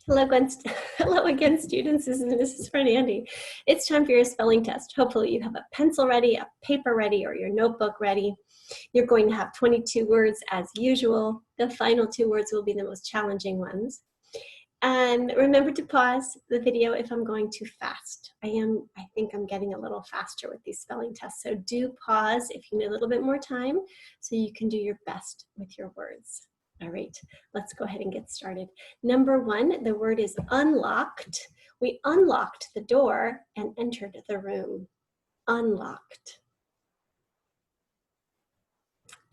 Hello again, students. This is Mrs. Friend Andy. It's time for your spelling test. Hopefully you have a pencil ready, a paper ready, or your notebook ready. You're going to have 22 words as usual. The final 2 words will be the most challenging ones. And remember to pause the video if I'm going too fast. I think I'm getting a little faster with these spelling tests. So do pause if you need a little bit more time so you can do your best with your words. All right, let's go ahead and get started. Number 1, the word is unlocked. We unlocked the door and entered the room. Unlocked.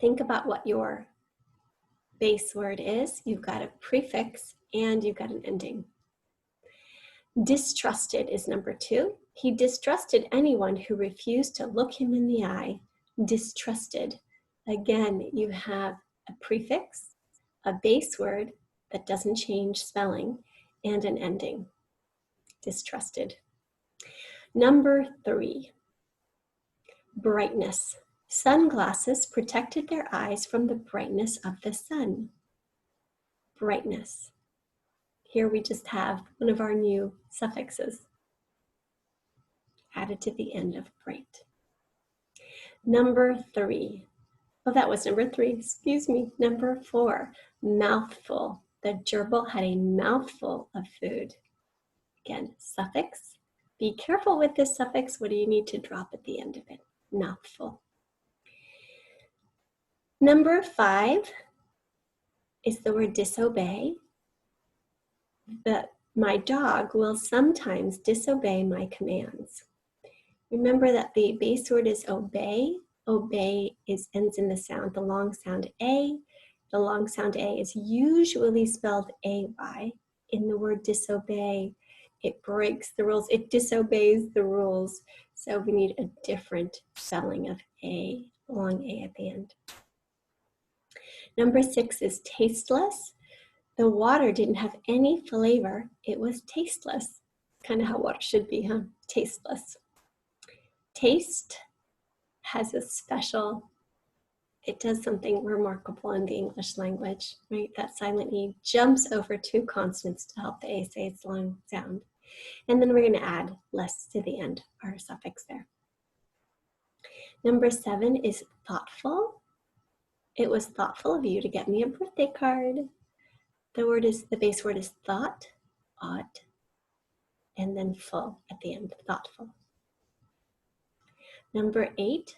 Think about what your base word is. You've got a prefix and you've got an ending. Distrusted is number 2. He distrusted anyone who refused to look him in the eye. Distrusted. Again, you have a prefix, a base word that doesn't change spelling, and an ending. Distrusted. Number 3, brightness. Sunglasses protected their eyes from the brightness of the sun. Brightness. Here we just have one of our new suffixes added to the end of bright. Number 3. Oh, that was number 3, excuse me. Number 4, mouthful. The gerbil had a mouthful of food. Again, suffix. Be careful with this suffix. What do you need to drop at the end of it? Mouthful. Number 5 is the word disobey. My dog will sometimes disobey my commands. Remember that the base word is obey. Obey ends in the long sound A. The long sound A is usually spelled AY. In the word disobey, it breaks the rules. It disobeys the rules. So we need a different spelling of A, long A at the end. Number 6 is tasteless. The water didn't have any flavor. It was tasteless. Kind of how water should be, huh? Tasteless. Taste has a special, it does something remarkable in the English language, right? That silent E jumps over 2 consonants to help the A say its long sound. And then we're going to add less to the end, our suffix there. Number 7 is thoughtful. It was thoughtful of you to get me a birthday card. The base word is thought, ought, and then full at the end, thoughtful. Number 8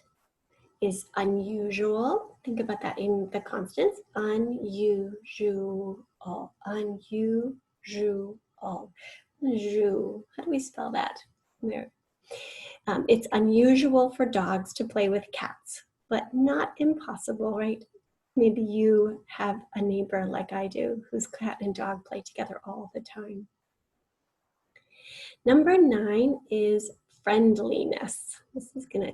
is unusual. Think about that in the constants. Unusual, unusual. How do we spell that? There. It's unusual for dogs to play with cats, but not impossible, right? Maybe you have a neighbor like I do whose cat and dog play together all the time. Number 9 is friendliness. This is going to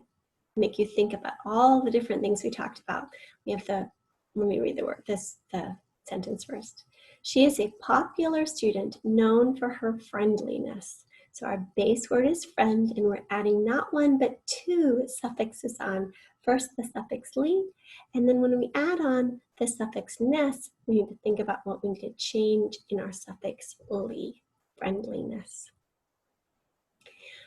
make you think about all the different things we talked about. We have let me read the sentence first. She is a popular student known for her friendliness. So our base word is friend, and we're adding not 1 but 2 suffixes on. First the suffix ly, and then when we add on the suffix ness, we need to think about what we need to change in our suffix ly, friendliness.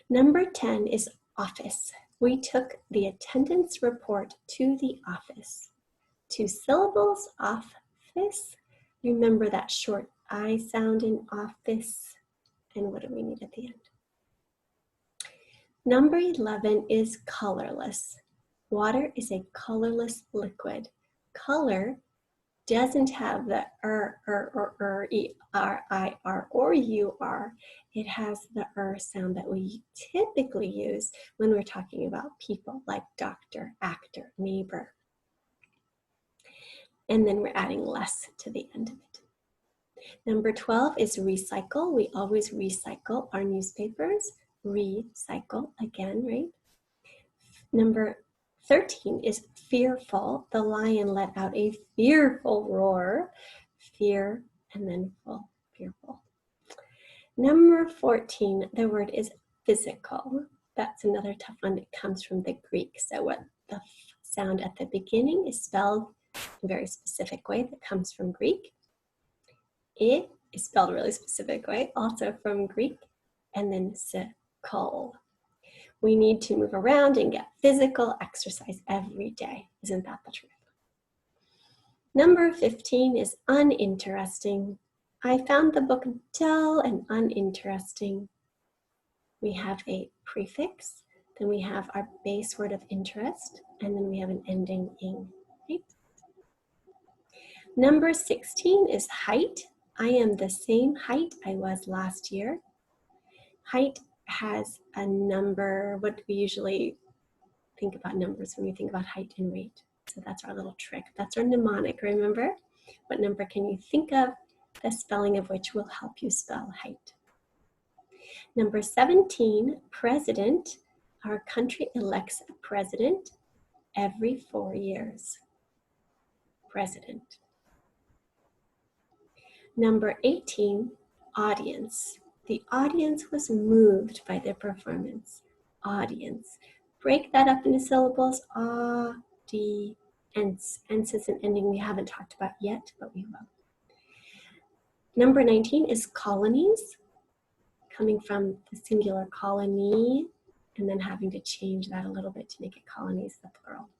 Number 10 is office. We took the attendance report to the office. 2 syllables, office. Remember that short I sound in office. And what do we need at the end? Number 11 is colorless. Water is a colorless liquid. Color doesn't have the E-R-I-R, or U-R. It has the sound that we typically use when we're talking about people, like doctor, actor, neighbor. And then we're adding less to the end of it. Number 12 is recycle. We always recycle our newspapers. Recycle again, right? Number 13 is fearful. The lion let out a fearful roar. Fear and then full, fearful. Number 14, the word is physical. That's another tough one that comes from the Greek. So what the sound at the beginning is spelled in a very specific way that comes from Greek. is spelled a really specific way, also from Greek, and then col. We need to move around and get physical exercise every day. Isn't that the truth? Number 15 is uninteresting. I found the book dull and uninteresting. We have a prefix, then we have our base word of interest, and then we have an ending ing. Right? Number 16 is height. I am the same height I was last year. Height has a number. What do we usually think about numbers when we think about height and weight? So that's our little trick. That's our mnemonic, remember? What number can you think of, the spelling of which will help you spell height? Number 17, president. Our country elects a president every 4 years. President. Number 18, audience. The audience was moved by their performance. Audience. Break that up into syllables. Ence. Ence is an ending we haven't talked about yet, but we will. Number 19 is colonies, coming from the singular colony, and then having to change that a little bit to make it colonies, the plural.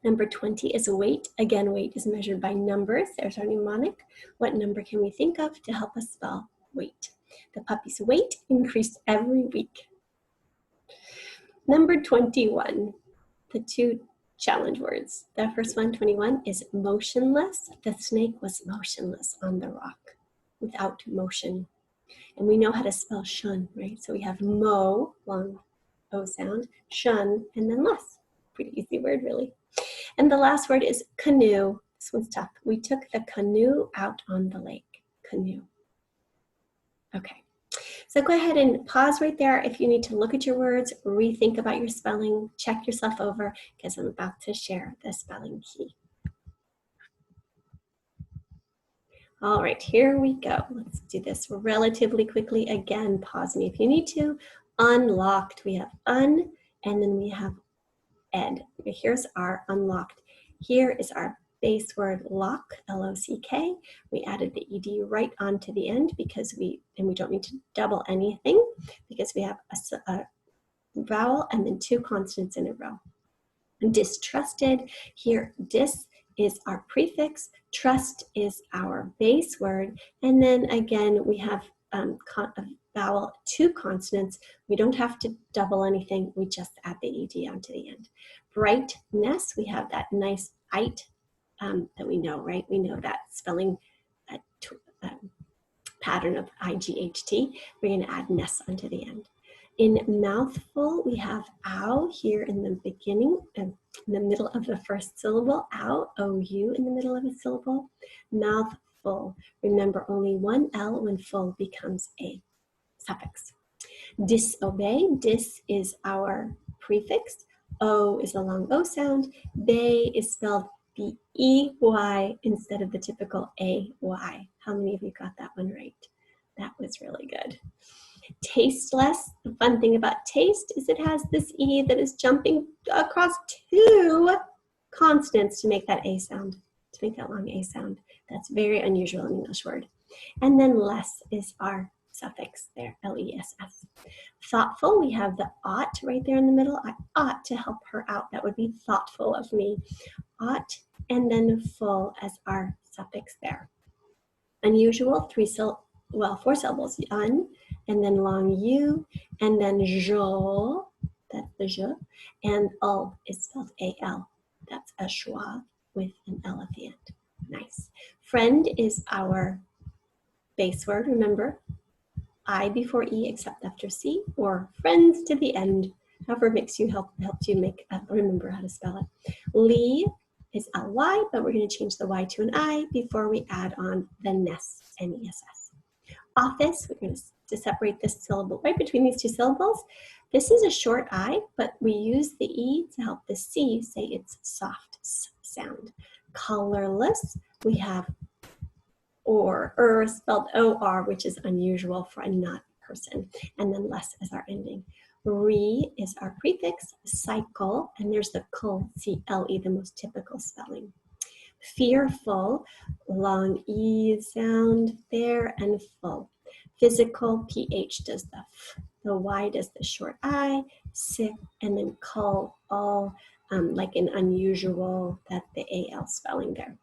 Number 20 is weight. Again, weight is measured by numbers. There's our mnemonic. What number can we think of to help us spell weight? The puppy's weight increased every week. Number 21, the two challenge words. The first one, 21, is motionless. The snake was motionless on the rock without motion. And we know how to spell shun, right? So we have mo, long O sound, shun, and then less. Pretty easy word, really. And the last word is canoe. This one's tough. We took the canoe out on the lake. Canoe. Okay. So go ahead and pause right there if you need to look at your words, rethink about your spelling, check yourself over, because I'm about to share the spelling key. All right, here we go. Let's do this relatively quickly. Again, pause me if you need to. Unlocked. We have un, and then we have ed. Here's our unlocked. Here is our base word lock, L-O-C-K. We added the ed right onto the end because we don't need to double anything because we have a vowel and then two consonants in a row. Distrusted. Here, dis is our prefix, trust is our base word, and then again we have a vowel, two consonants. We don't have to double anything, we just add the ed onto the end. Brightness, we have that nice ite that we know, right? We know that spelling pattern of I-G-H-T. We're going to add ness onto the end. In mouthful, we have ow here in the beginning, in the middle of the first syllable, ow, O-U in the middle of a syllable. Mouthful, remember only one L when full becomes a suffix. Disobey, dis is our prefix, O is a long O sound, bay is spelled B-E-Y instead of the typical A-Y. How many of you got that one right? That was really good. Tasteless, the fun thing about taste is it has this E that is jumping across two consonants to make that A sound, to make that long A sound. That's very unusual in English word. And then less is our suffix there, L-E-S-S. Thoughtful, we have the ought right there in the middle. I ought to help her out. That would be thoughtful of me. Ought, and then full as our suffix there. Unusual, four syllables, un, and then long U, and then jo, that's the je, and ul is spelled A-L. That's a schwa with an L at the end. Nice. Friend is our base word, remember? I before E except after C, or friends to the end, however makes you helped you remember how to spell it. Lee is L-Y, but we're going to change the Y to an I before we add on the ness, N-E-S-S. Office, we're going to separate this syllable right between these two syllables. This is a short I, but we use the E to help the C say its soft sound. Colorless, we have or spelled O-R, which is unusual for a not person, and then less as our ending. Re is our prefix, cycle, and there's the C-L-E, the most typical spelling. Fearful, long E sound there, and full. Physical, PH does the F. The Y does the short I, sick, and then cull, all like an unusual, that the AL spelling there.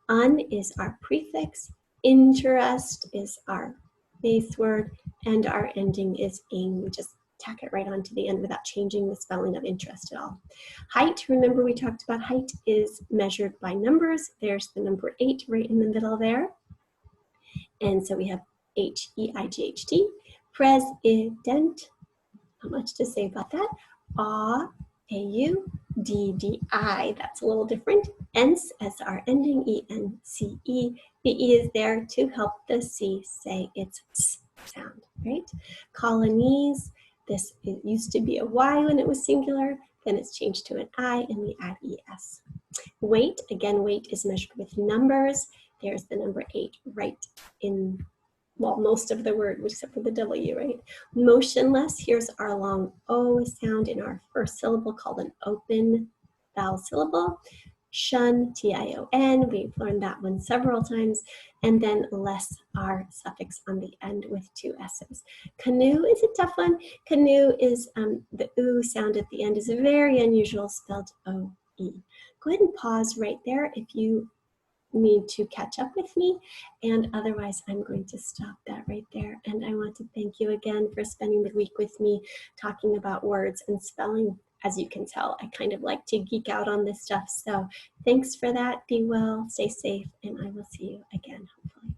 Un is our prefix, interest is our base word, and our ending is ing. We just tack it right onto the end without changing the spelling of interest at all. Height, remember we talked about height is measured by numbers. There's the number 8 right in the middle there. And so we have H-E-I-G-H-T. President, not much to say about that. A-U-D-D-I, that's a little different. Ence as our ending, E-N-C-E. The E is there to help the C say its S sound, right? Colonies, this it used to be a Y when it was singular, then it's changed to an I, and we add ES. Weight, again, weight is measured with numbers. There's the number 8 right in, well, most of the word, except for the W, right? Motionless, here's our long O sound in our first syllable called an open vowel syllable. Shun, T-I-O-N, we've learned that one several times. And then less, our suffix on the end with 2 S's. Canoe is a tough one. Canoe is, the oo sound at the end is very unusual, spelled O-E. Go ahead and pause right there if you need to catch up with me, and otherwise I'm going to stop that right there. And I want to thank you again for spending the week with me talking about words and spelling. As you can tell, I kind of like to geek out on this stuff, so thanks for that. Be well, stay safe, and I will see you again hopefully.